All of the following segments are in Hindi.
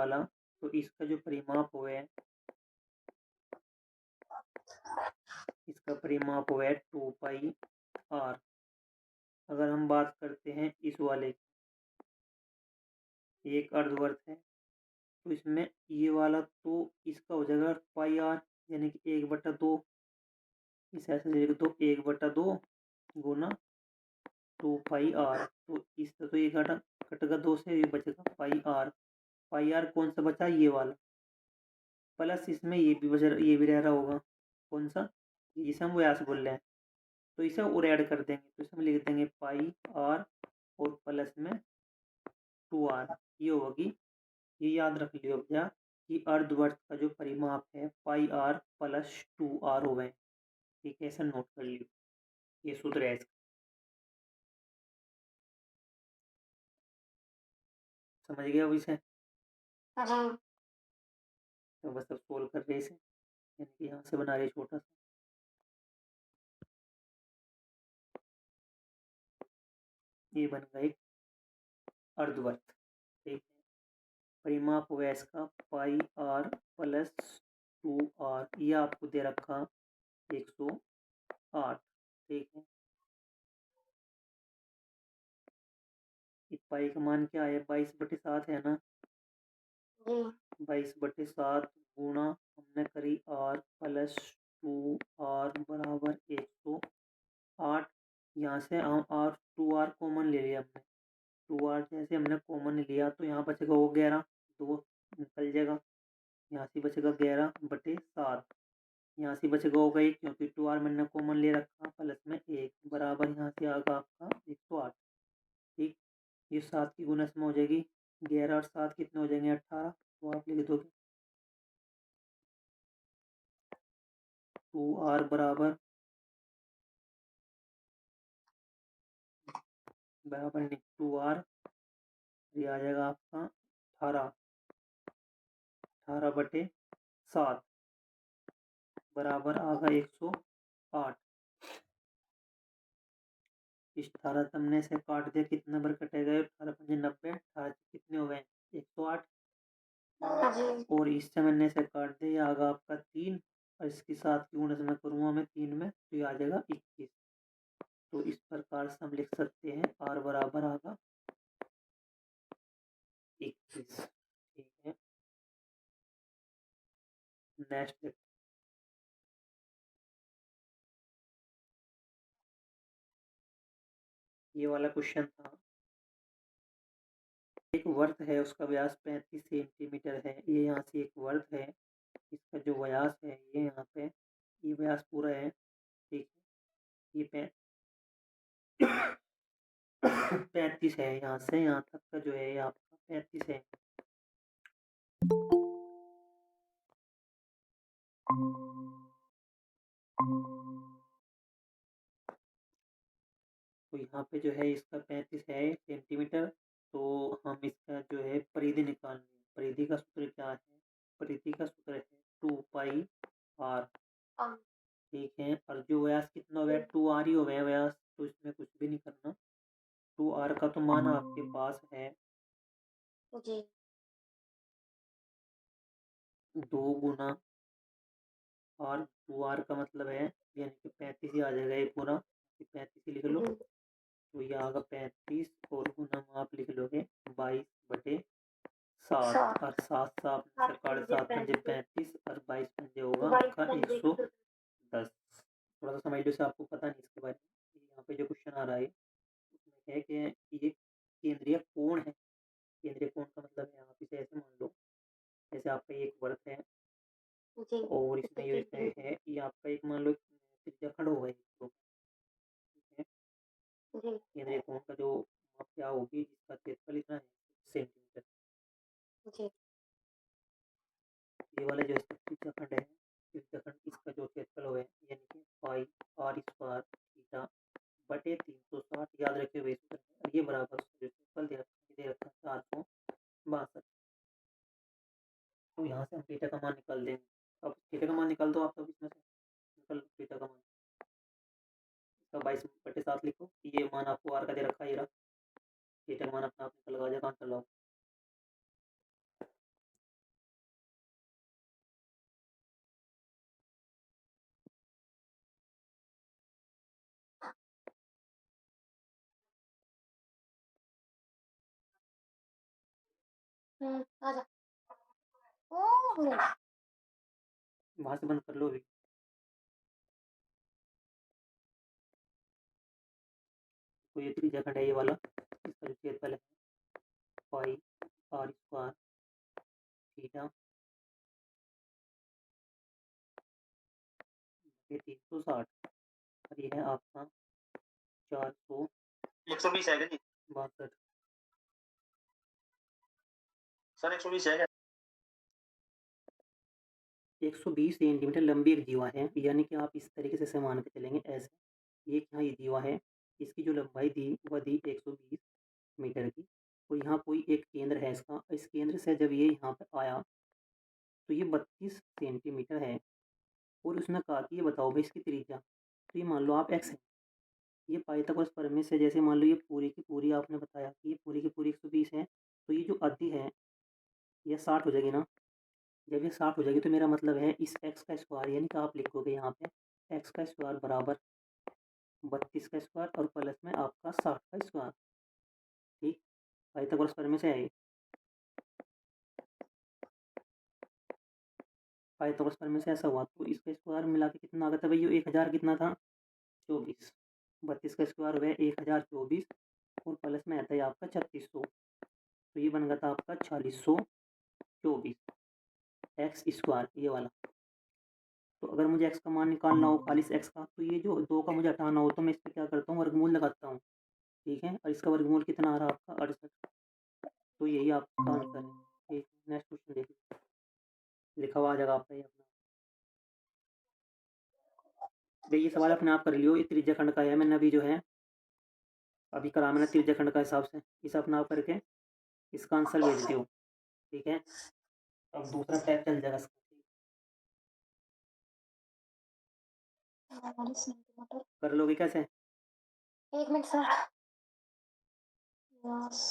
वाला, तो इसका जो परिमाप हुआ है, इसका परिमाप हुआ है 2πr। अगर हम बात करते हैं इस वाले, एक अर्धवर्त है, तो इसमें ये वाला तो इसका हो जाएगा πr, यानी कि 1/2। इस ऐसे लिख दो 1/2 गुना 2πr। तो इससे तो ये कटेगा 2 से, ये बचेगा πr। πr कौन सा बचा, ये वाला, प्लस इसमें ये भी रह रहा होगा, कौन सा, जिसे हम व्यास बोल रहे हैं, तो इसे और ऐड कर देंगे, तो इसमें लिख देंगे πr और प्लस में 2r। ये होगी, ये याद रख लियो भैया कि अर्धवर्त का जो परिमाप है πr + 2r हो गए। ठीक है, ऐसा नोट कर लियो, ये सूत्र है इसका। समझ गया अब इसे? तो बस अब सोल्व कर रहे इसे, यानी कि यहाँ से बना रहे छोटा सा। ये बन गया एक अर्धवर्त। ठीक है, परिमाप हुआ इसका πr + 2r। ये आपको दे रखा 108। ठीक है, पाई का मान क्या है, 22/7 है ना। 22/7 गुणा हमने करी r + 2r बराबर 108। यहाँ से हम 2r कॉमन ले लिया हमने, 2r जैसे हमने कॉमन लिया तो यहाँ बचेगा वो 11, 2 निकल जाएगा, यहाँ से बचेगा 11/7। यहाँ से बचेगा होगा 1, क्योंकि 2r मैंने कॉमन ले रखा, प्लस में 1 बराबर यहाँ से आएगा आपका 108। ठीक, ये 7 की गुणा में हो जाएगी 11 और 7 कितने हो जाएंगे 18। तो आप लिख दोगे 2r बराबर नहीं 2r, ये आ जाएगा आपका 18, 18/7 बराबर आगा 108। इस 18 तमने से काट दिया, कितना बार कटेगा, 18×5 90, 18 कितने हो गए 108। और इससे मैंने से काट दिया, आगा आपका 3, और इसके साथ की गुणा से मैं करूँगा मैं 3 में, तो ये आ जाएगा 21। तो इस प्रकार से हम लिख सकते हैं r बराबर आगा 21। ठीक है, नेक्स्ट ये वाला क्वेश्चन था। एक वर्त है, उसका व्यास 35 सेंटीमीटर है। ये यहाँ से एक वर्त है, इसका जो व्यास है ये यहाँ पे, ये व्यास पूरा है। ठीक है, ये 35 है, यहाँ से यहाँ तक का जो है आपका 35 है। तो यहाँ पे जो है इसका 35 है सेंटीमीटर। तो हम इसका जो है परिधि निकालनी है। परिधि का सूत्र क्या है, परिधि का सूत्र है 2πr। ठीक है, और जो व्यास कितना हो गया 2r ही हो गया व्यास, तो इसमें कुछ भी नहीं करना। 2r का तो मान आपके पास है 2 गुना r, 2r का मतलब है यानी कि 35 ही आ जाएगा ये पूरा, 35 ही लिख लो। तो ये आएगा 35 और गुना आप लिख लोगे 22/7, और 7 7 35 और 22 होगा आपका 110। थोड़ा सा समझ लो से, आपको पता नहीं इसके बारे में। यहाँ पे जो क्वेश्चन आ रहा है उसमें है कि ये केंद्रीय कोण है। केंद्रीय कोण का मतलब है, आप इसे ऐसे मान लो जैसे आपका एक वर्ग है और इसमें ये है, ये आपका एक मान लो त्रिज्याखंड होगा एक, तो ठीक है, केंद्रीय कोण का जो माप क्या होगी, जिसका क्षेत्रफल इतना है सेंटीमीटर। ये वाला जो त्रिज्याखंड है, त्रिज्याखंड इसका जो क्षेत्रफल है यानी कि पाई r स्क्वायर थीटा बटे 360, याद रखिए वही सूत्र है। और ये बराबर जो क्षेत्रफल दे रखा है 462। तो यहाँ से हम थीटा का मान निकाल देंगे। अब थीटा का मान निकाल दो आप, सब इसमें से निकाल लो थीटा का मान। इसका 22/7 लिखो, ये मान आपको आर का दे रखा है, ये रहा थीटा का मान अपना आप निकल आ जाएगा, आंसर लाओ। आजा। ओह! वहां से बंद कर लो अभी। तो ये त्रिज्या खंड है ये वाला, इसका जो क्षेत्रफल है पाई आर स्क्वायर थीटा ये 360 और ये है आपका 400 120 है जी 62 सर 120 है क्या 120 सेंटीमीटर लंबी एक जीवा है, यानी कि आप इस तरीके से मान के चलेंगे ऐसे। ये यहाँ ये जीवा है, इसकी जो लंबाई दी वह दी 120 मीटर की, और यहाँ कोई एक केंद्र है इसका, इस केंद्र से जब ये यहाँ पे आया तो ये 32 सेंटीमीटर है, और उसने कहा कि ये बताओ भाई इसकी त्रिज्या। तो ये मान लो आप एक्स है, ये पाइथागोरस प्रमेय से जैसे मान लो ये पूरी की पूरी आपने बताया कि ये पूरी की पूरी 120 है, तो ये जो आधी है ये 60 हो जाएगी ना। जब ये 60 हो जाएगी तो मेरा मतलब है इस एक्स का स्क्वायर, यानी कि आप लिखोगे यहाँ पे एक्स का स्क्वायर बराबर 32 का स्क्वायर और प्लस में आपका 60 का स्क्वायर। ठीक, पाइथागोरस प्रमेय से है। पाइथागोरस प्रमेय से ऐसा हुआ तो इसका स्क्वायर मिला के कितना आ गया था भाई, ये 1000 कितना था 24, 32 का स्क्वायर हुआ 1024 और प्लस में आता है आपका 3600, तो ये बन गया था आपका 4624 एक्स स्क्वायर ये वाला। तो अगर मुझे एक्स का मान निकालना हो खाली एक्स का, तो ये जो 2 का मुझे हटाना हो तो मैं इस पर क्या करता हूँ वर्गमूल लगाता हूँ। ठीक है, और इसका वर्गमूल कितना आ रहा है आपका 68, तो यही आपका आंसर है। ठीक, नेक्स्ट क्वेश्चन देखिए, लिखा हुआ आ जाएगा आपका ये अपना। देखिए सवाल अपने आप कर लियो, ये त्रिज्या खंड का है, मैंने अभी जो है अभी करा मैंने त्रिज्या खंड का हिसाब से, इसे अपना आप करके इसका आंसर भेज दियो। ठीक है, अब दूसरा टैग चल जाएगा इसका। 40 सेंटीमीटर। कर लोगे कैसे? 1 मिनट सर। यस।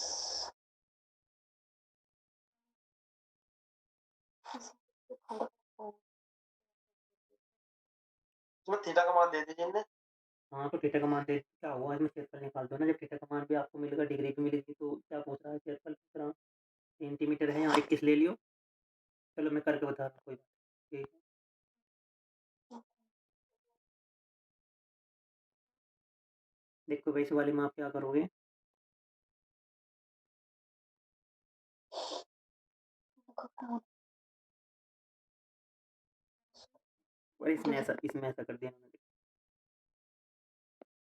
इसमें थीटा का मान दे दीजिए इन्हें। हाँ, तो थीटा का मान दे क्या हुआ इसमें क्षेत्रफल निकाल दो ना, जब थीटा का मान भी आपको मिलेगा डिग्री भी मिलेगी, तो क्या पूछ रहा है क्षेत्रफल पूछ रहा, सेंटीमीटर है यहाँ 21 ले लियो। चलो मैं करके बता रहा हूँ कोई बात। ठीक है, देखो भाई इस वाले में आप क्या करोगे, और इसमें ऐसा कर दिया मैंने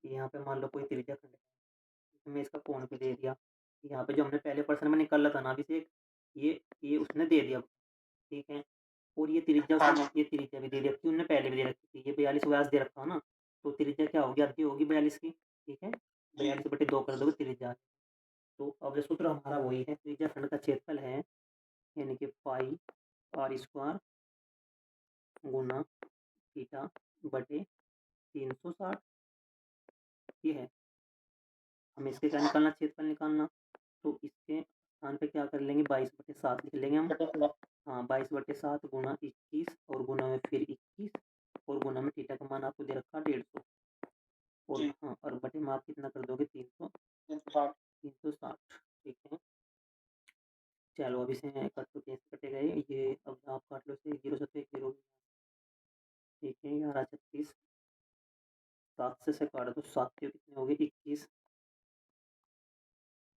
कि यहाँ पे मान लो कोई त्रिज्या खंड है, इसमें इसका कोण भी दे दिया। यहाँ पे जो हमने पहले प्रश्न में निकाला था ना अभिषेक, ये उसने दे दिया। ठीक है, और ये त्रिज्या ये त्रिज्या भी दे दी थी उन्होंने पहले भी दे रखी थी, ये 42 व्यास दे रखा हो ना, तो त्रिज्या क्या होगी आधी होगी 42 की। ठीक है, 42/2 कर दोगे त्रिज्या। तो अब जो सूत्र हमारा वही है, त्रिज्या खंड का क्षेत्रफल है यानी कि पाई आर स्क्वायर गुना थीटा बटे 360, ये है। हमें इसके क्या निकालना, क्षेत्रफल निकालना, तो इसके स्थान पे क्या कर लेंगे 22/7 लिख लेंगे हम। हाँ 22/7 गुना 21 और गुना में फिर 21 और गुना में थीटा का मान आपको दे रखा 150 और हाँ और बटे में आप कितना कर दोगे 360। ठीक है, चलो अब इसे कट तो कैसे कटेगा ये अब आप काट लो इसे, 0 से तो 1 0। ठीक है, 11 36 7 से काट दो, 7 के कितने हो गए 21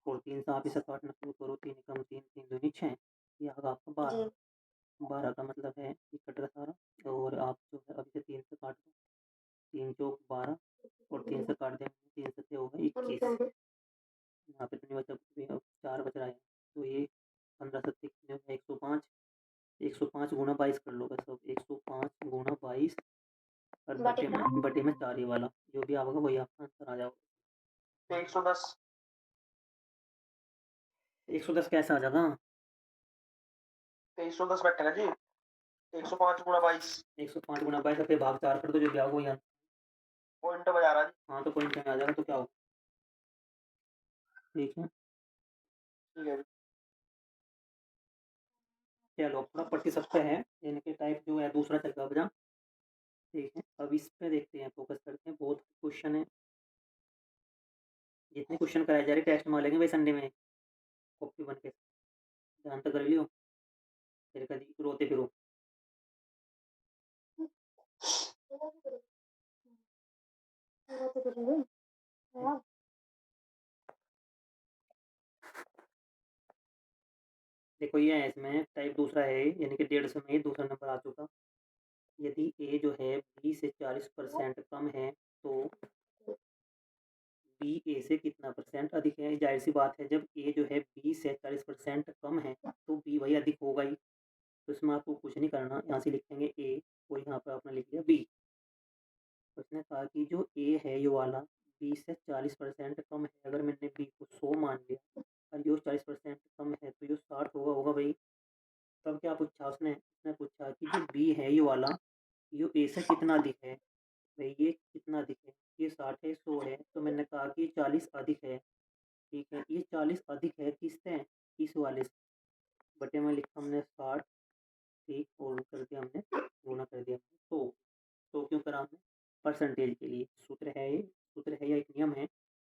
और 3 से आप इसे काटना शुरू करो, 3 कम 3 3 दूनी 6, ये आएगा आपका 12। 12 का मतलब है ये कट का सारा, और आप जो है अभी से 3 से काट दो, 3 चौक 12 और 3 से काट देंगे, 3 से होगा 21, यहाँ पे तो नहीं बचा कुछ भी, अब 4 बच रहा है, तो ये 15 सत्ते कितने हो गए 105, 105 गुना 22 कर लो बस, अब 105 गुना 22 और बटे में 4 ये वाला जो भी आएगा वही आपका आंसर आ जाएगा। 110, 110 कैसे आ जाएगा, 110 बैठेगा जी, 105 गुना 22, 105 गुना 22 फिर भाग 4 कर दो, जो भी आओगे वही आंसर। पॉइंट बजा रहा जी, हाँ तो पॉइंट में आ जाएगा तो क्या होगा। ठीक है, ठीक है, चलो अपना 47 पे है, यानी कि टाइप जो है दूसरा चल रहा बजा। ठीक है, अब इस पे देखते हैं, फोकस करते हैं, बहुत क्वेश्चन है, जितने क्वेश्चन कराए जा रहे टेस्ट में लेंगे भाई संडे में कॉपी बन के। ध्यान तो कर लियो, फिर कभी रोते फिरो। देखो ये है, इसमें टाइप दूसरा है, यानी कि 150 में ही दूसरा नंबर आ चुका। यदि ए जो है बी से 40% कम है तो बी ए से कितना परसेंट अधिक है। जाहिर सी बात है, जब ए जो है बी से 40% कम है तो बी वही अधिक होगा ही। तो इसमें आपको कुछ नहीं करना, यहाँ से लिखेंगे ए और यहाँ पर आपने लिख लिया बी। उसने कहा कि जो ए है ये वाला बी से 40% कम है। अगर मैंने बी को 100 मान लिया और जो 40% कम है तो जो 60 होगा होगा भाई। तब क्या पूछा उसने पूछा कि जो बी है ये वाला, ये ए से कितना अधिक है। भाई ये कितना अधिक है, ये 60 है 100 है, तो मैंने कहा कि 40 अधिक है। ठीक है, ये 40 अधिक है किससे, इस वाले से। बटे में लिखा हमने 60, ठीक, और कर दिया हमने गुना कर दिया। तो क्यों करा हमने, परसेंटेज के लिए सूत्र है ये, सूत्र है या एक नियम है।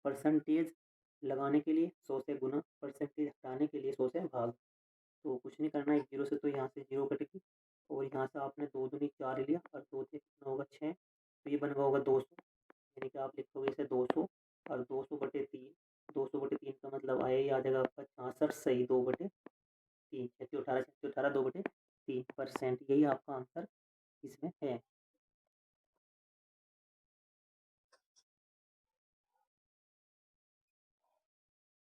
परसेंटेज लगाने के लिए 100 से गुना, परसेंटेज हटाने के लिए 100 से भाग। तो कुछ नहीं करना, एक जीरो से तो यहाँ से जीरो कटेगी और यहाँ से आपने 2 दूनी 4 लिया और 2 से कितना होगा 6, तो ये बन गया होगा 200। यानी कि आप लिखोगे इसे 200 और 200/3, 200/3 का मतलब आया ये आ जाएगा आपका 66 सही 2/3, 36 18 18 2/3%। यही आपका आंसर इसमें है।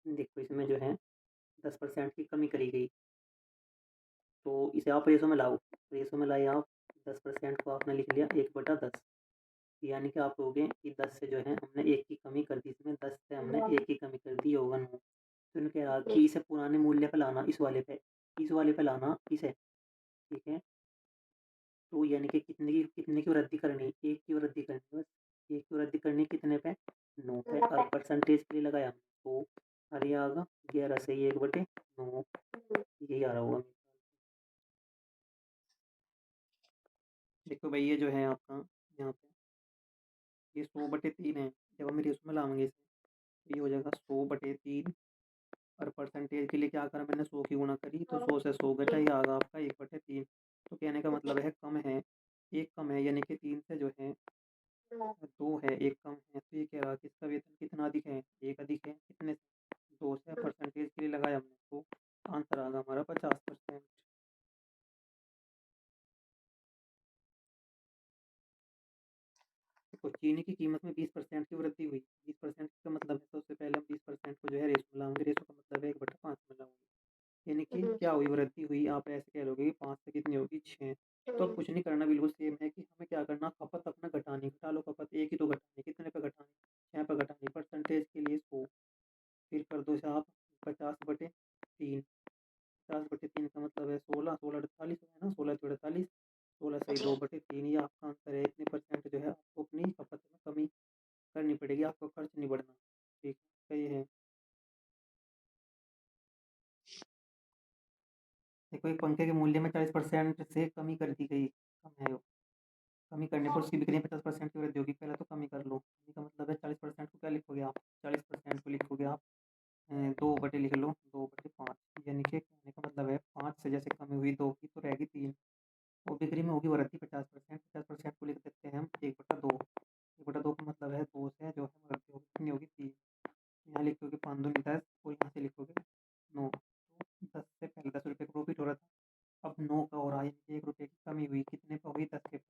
देखो इसमें जो है 10% की कमी करी गई, तो इसे आप रेशो में लाओ। रेशो में लाए आप, 10% को आपने लिख लिया 1/10, यानी कि आप कहोगे कि 10 से जो है हमने 1 की कमी कर दी, इसमें 10 से हमने 1 की कमी कर दी होगा 9। तो इन्होंने कह रहा कि इसे पुराने मूल्य पे लाना, इस वाले पे लाना इसे। ठीक है, तो यानी कि कितने की वृद्धि करनी, 1 की वृद्धि करनी, बस 1 की वृद्धि करनी कितने पे, 9 पे। और परसेंटेज के लिए लगाया हमने, तो और ये आगा 11 से 1/9, यही आ रहा होगा। देखो भाई ये जो है आपका यहाँ पे ये 100/3 है। जब हम रेशो में लाएंगे इसे तो ये हो जाएगा 100/3। और परसेंटेज के लिए क्या करा मैंने, 100 की गुणा करी, तो 100 से 100 घटा, ये आ गया आपका 1/3। तो कहने का मतलब है कम है, एक कम है, यानी कि 3 से जो है 2 है, एक कम है। तो ये कह रहा कि इसका वेतन कितना अधिक है, एक अधिक है, कितने से, 2 से। परसेंटेज के लिए लगाया हमने, तो आंसर आ गया हमारा 50%। तो चीनी की कीमत में 20% की वृद्धि हुई। 20% का मतलब है, तो उससे पहले हम 20% को जो है रेशो में लाएंगे। रेशो का मतलब है 1/5 में लाऊंगे, यानी कि क्या हुई, वृद्धि हुई। आप ऐसे कह लोगे कि 5 से कितनी होगी 6। तो अब कुछ नहीं करना, बिल्कुल सेम है कि हमें क्या करना, खपत अपना घटानी, घटा लो खपत, एक ही तो घटानी, कितने पे घटानी, 6 पे घटानी। परसेंटेज के लिए 100, फिर कर दो इसे आप 50/3। 50/3 का मतलब है 16, 16 48 है ना, 16 48, 16 सही 2/3, ये आपका आंसर है। इतने परसेंट जो है आपको अपनी खपत में कमी करनी पड़ेगी, आपको खर्च नहीं बढ़ना। ठीक है, सही है। देखो एक पंखे के मूल्य में 40% से कमी कर दी गई, कम है वो। कमी करने पर उसकी बिक्री में 50% की वृद्धि होगी। पहले तो कमी कर लो, कमी का मतलब है 40% को क्या लिखोगे आप, 40% को लिखोगे आप 2 लिख लो 2/5, यानी कि कहने का मतलब है 5 से जैसे कमी हुई 2 की तो रहेगी 3, और बिक्री में होगी वृद्धि 50%। 50% को लिख देते हैं हम 1/2। 1/2 का मतलब है 2 से जो है वृद्धि होगी, कितनी होगी 3। यहाँ लिखोगे 5 दूनी 10 और यहाँ से लिखोगे 9। तो 10 से पहले 10 रुपये का प्रॉफिट हो रहा था, अब 9 का हो रहा है, यानी कि 1 रुपये की कमी हुई, कितने पे हुई 10 के पे।